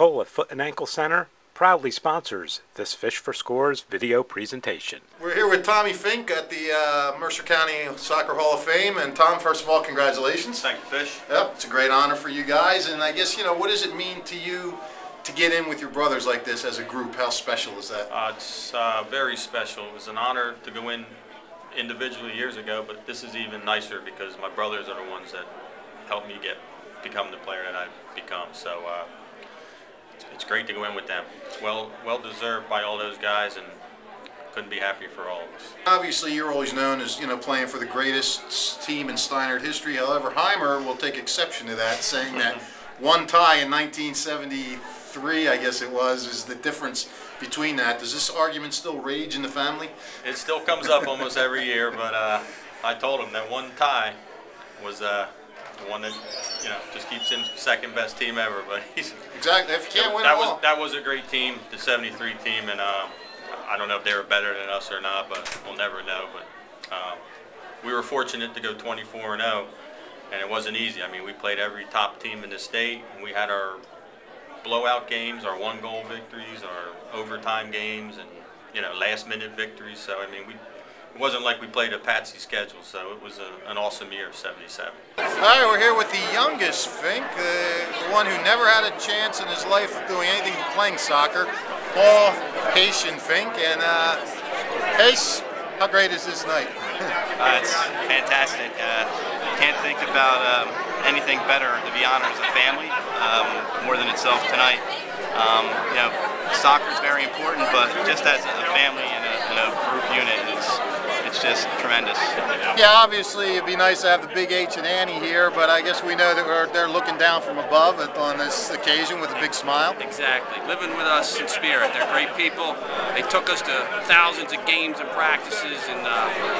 Tola Foot and Ankle Center proudly sponsors this Fish for Scores video presentation. We're here with Tommy Fink at the Mercer County Soccer Hall of Fame. And Tom, first of all, congratulations. Thank you, Fish. Yep, it's a great honor for you guys. And I guess, what does it mean to you to get in with your brothers like this as a group? How special is that? It's very special. It was an honor to go in individually years ago, but this is even nicer because my brothers are the ones that helped me become the player that I've become. So it's great to go in with them. It's well deserved by all those guys, and couldn't be happier for all of us. Obviously, you're always known as playing for the greatest team in Steinert history. However, Heimer will take exception to that, saying that one tie in 1973, I guess it was, is the difference between that. Does this argument still rage in the family? It still comes up almost every year, but I told him that one tie was the one that just keeps him second best team ever. But he's exactly, if you can't win that was a great team, the '73 team, and I don't know if they were better than us or not, but we'll never know. But we were fortunate to go 24-0, and it wasn't easy. I mean, we played every top team in the state, and we had our blowout games, our one-goal victories, our overtime games, and last-minute victories. So I mean, it wasn't like we played a patsy schedule. So it was an awesome year, '77. All right, we're here with the youngest Fink, the one who never had a chance in his life of doing anything but playing soccer, Paul Haitian Fink. And Hace, how great is this night? It's fantastic. Can't think about anything better, to be honest, as a family, more than itself tonight. Soccer is very important, but just as a family and a group unit, it's just tremendous. Yeah, obviously it'd be nice to have the big H and Annie here, but I guess we know that they're looking down from above on this occasion with a big smile. Exactly. Living with us in spirit. They're great people. They took us to thousands of games and practices, and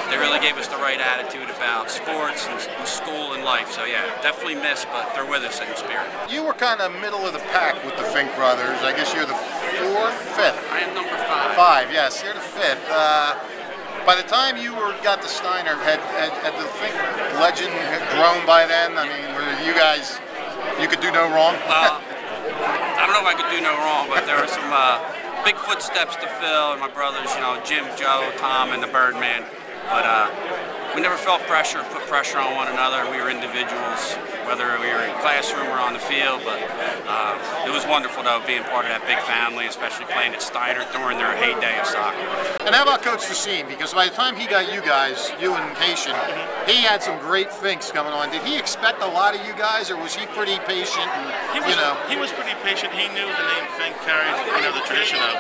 they really gave us the right attitude about sports and school and life. So yeah, definitely miss, but they're with us in spirit. You were kind of middle of the pack with the Fink brothers. I guess you're the fourth, fifth. I am number 5. 5, yes. You're the 5th. By the time you got to Steinert, had the Fink legend grown by then? I mean, were you guys, you could do no wrong? Well, I don't know if I could do no wrong, but there were some big footsteps to fill, and my brothers, Jim, Joe, Tom, and the Birdman. But we never felt pressure, put pressure on one another. We were individuals, whether we were in classroom or on the field. But it was wonderful, though, being part of that big family, especially playing at Steinert during their heyday of soccer. And how about Coach Decine? Because by the time he got you guys, you and Haitian, he had some great Finks coming on. Did he expect a lot of you guys, or was he pretty patient? And, he was pretty patient. He knew the name Fink carried, the tradition of,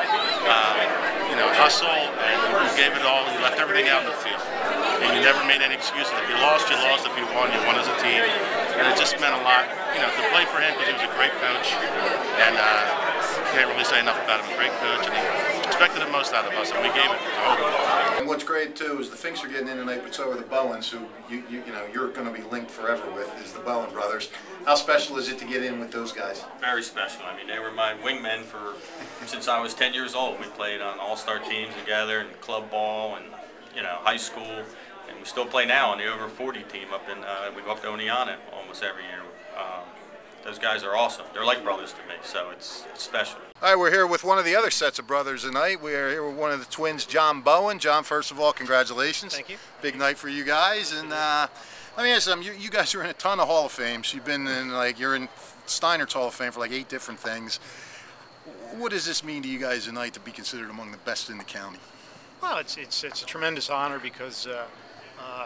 hustle, and he gave it all. He left everything out in the field. And you never made any excuses. If you lost, you lost. If you won as a team. And it just meant a lot, to play for him, because he was a great coach. And can't really say enough about him. A great coach, and he expected the most out of us, and we gave it. And what's great too is the Finks are getting in tonight, but so are the Bowens, who you're going to be linked forever with, is the Bowen brothers. How special is it to get in with those guys? Very special. I mean, they were my wingmen since I was 10 years old. We played on all-star teams together, and club ball, and high school. And we still play now on the over 40 team up in, we go up to Oneonta almost every year. Those guys are awesome. They're like brothers to me, so it's special. All right, we're here with one of the other sets of brothers tonight. We are here with one of the twins, John Bowen. John, first of all, congratulations. Thank you. Big night for you guys. And let me ask you something. You guys are in a ton of Hall of Fames. You've been in, you're in Steinert's Hall of Fame for 8 different things. What does this mean to you guys tonight to be considered among the best in the county? Well, it's a tremendous honor because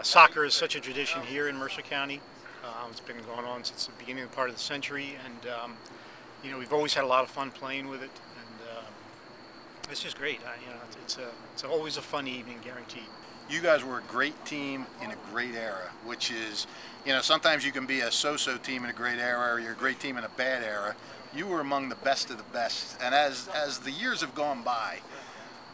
soccer is such a tradition here in Mercer County. It's been going on since the beginning part of the century, and we've always had a lot of fun playing with it, and it's just great. It's always a fun evening, guaranteed. You guys were a great team in a great era, which is, sometimes you can be a so-so team in a great era, or you're a great team in a bad era. You were among the best of the best, and as the years have gone by,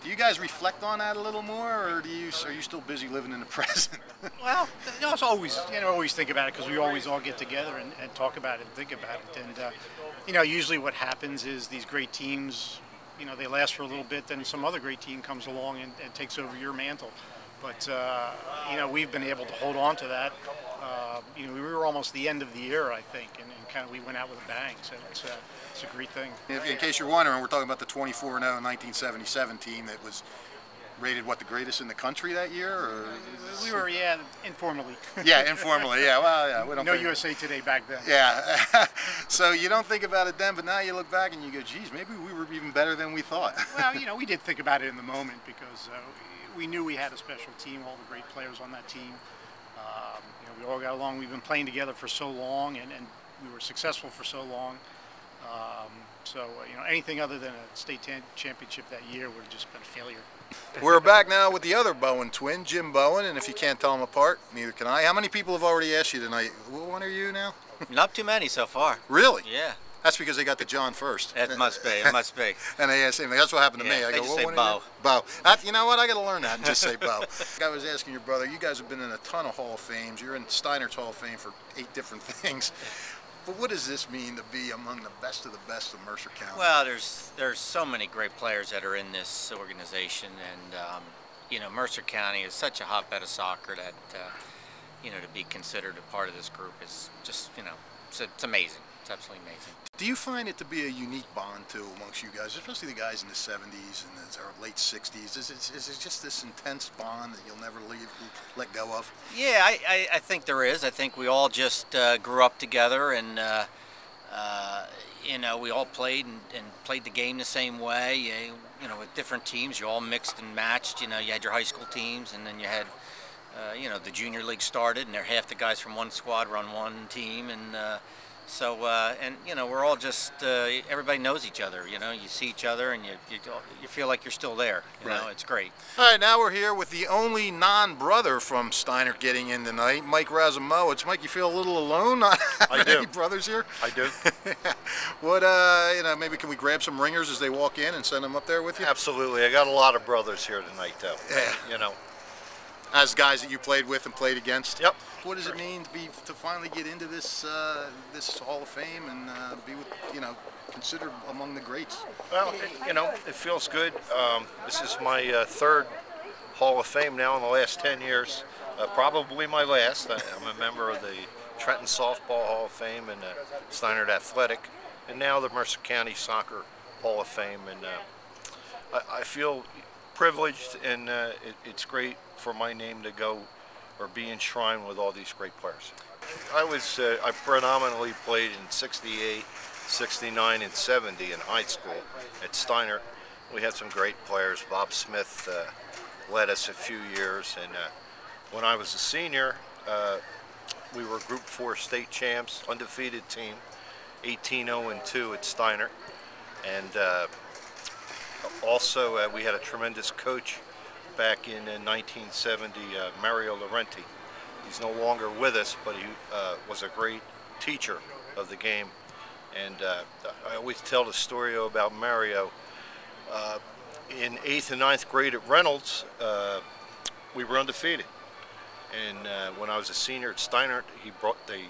do you guys reflect on that a little more, or are you still busy living in the present? Well, it's always always think about it, because we always all get together and talk about it and think about it. And usually what happens is these great teams, they last for a little bit, then some other great team comes along and takes over your mantle. But you know, we've been able to hold on to that. You know, we were almost the end of the year, I think, and kind of we went out with a bang. So it's a great thing. In case you're wondering, we're talking about the 24-0 1977 team that was rated, what, the greatest in the country that year? Or we were, yeah, informally. Yeah, informally, yeah. Well, yeah. We don't no USA Today back then. Yeah. So you don't think about it then, but now you look back and you go, geez, maybe we were even better than we thought. Well, you know, we did think about it in the moment because we knew we had a special team, all the great players on that team. You know, we all got along. We've been playing together for so long, and we were successful for so long. So, you know, anything other than a state championship that year would have just been a failure. We're back now with the other Bowen twin, Jim Bowen, and if you can't tell them apart, neither can I. How many people have already asked you tonight? What one are you now? Not too many so far. Really? Yeah. That's because they got the John first. It must be. It must be. And they asked him. That's what happened to me. I they go, just what say one Bo. are you? Bo. You know what? I got to learn that and just say Bo. I was asking your brother. You guys have been in a ton of Hall of Fames. You're in Steinert's Hall of Fame for 8 different things. But what does this mean to be among the best of Mercer County? Well, there's so many great players that are in this organization, and you know, Mercer County is such a hotbed of soccer that you know, to be considered a part of this group is just, you know, it's amazing. It's absolutely amazing. Do you find it to be a unique bond too amongst you guys, especially the guys in the 70s and the late 60s? Is it just this intense bond that you'll never let go of? Yeah, I think there is. I think we all just grew up together, and you know, we all played and played the game the same way. You know, with different teams, you all mixed and matched. You know, you had your high school teams, and then you had you know, the junior league started, and half the guys from one squad were on one team, and so and you know, we're all just everybody knows each other. You know, you see each other, and you feel like you're still there. You know, it's great. All right, now we're here with the only non-brother from Steinert getting in tonight, Mike Razumowitz. Mike, you feel a little alone? I do. Any brothers here? I do. What you know, maybe can we grab some ringers as they walk in and send them up there with you? Absolutely. I got a lot of brothers here tonight, though. Yeah. You know. As guys that you played with and played against? Yep. What does it mean to finally get into this this Hall of Fame and be with, you know, considered among the greats? Well, you know, it feels good. This is my 3rd Hall of Fame now in the last 10 years. Probably my last. I'm a member of the Trenton Softball Hall of Fame and Steinert Athletic, and now the Mercer County Soccer Hall of Fame. And I feel privileged, and it's great for my name to go or be enshrined with all these great players. I predominantly played in 68, 69, and 70 in high school at Steinert. We had some great players. Bob Smith led us a few years, and when I was a senior, we were Group 4 state champs, undefeated team, 18-0-2 at Steinert, and also we had a tremendous coach back in 1970, Mario Laurenti. He's no longer with us, but he was a great teacher of the game. And I always tell the story about Mario. In 8th and 9th grade at Reynolds, we were undefeated. And when I was a senior at Steinert, they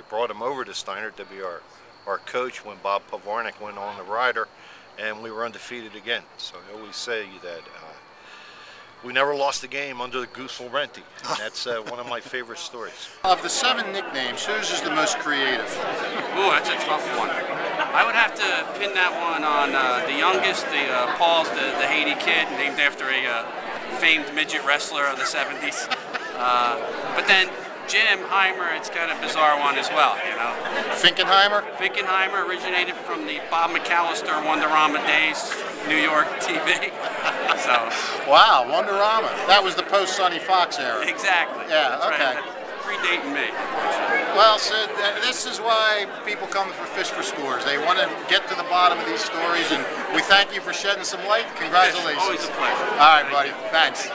brought him over to Steinert to be our coach when Bob Pavarnik went on the rider, and we were undefeated again. So I always say that we never lost a game under the Goose Laurenti. That's one of my favorite stories. Of the 7 nicknames, whose is the most creative? Ooh, that's a tough one. I would have to pin that one on the youngest, Paul's the Haiti kid, named after a famed midget wrestler of the 70s. But then Jim Heimer, it's kind of a bizarre one as well, you know. Finkenheimer? Finkenheimer originated from the Bob McAllister Wonderama days, New York TV. So. Wow, Wonderama. That was the post-Sonny Fox era. Exactly. Yeah, okay. Right. Predating me. Well, Sid, this is why people come for Fish for Scores. They want to get to the bottom of these stories, and we thank you for shedding some light. Congratulations. Always a pleasure. All right, buddy. Thanks.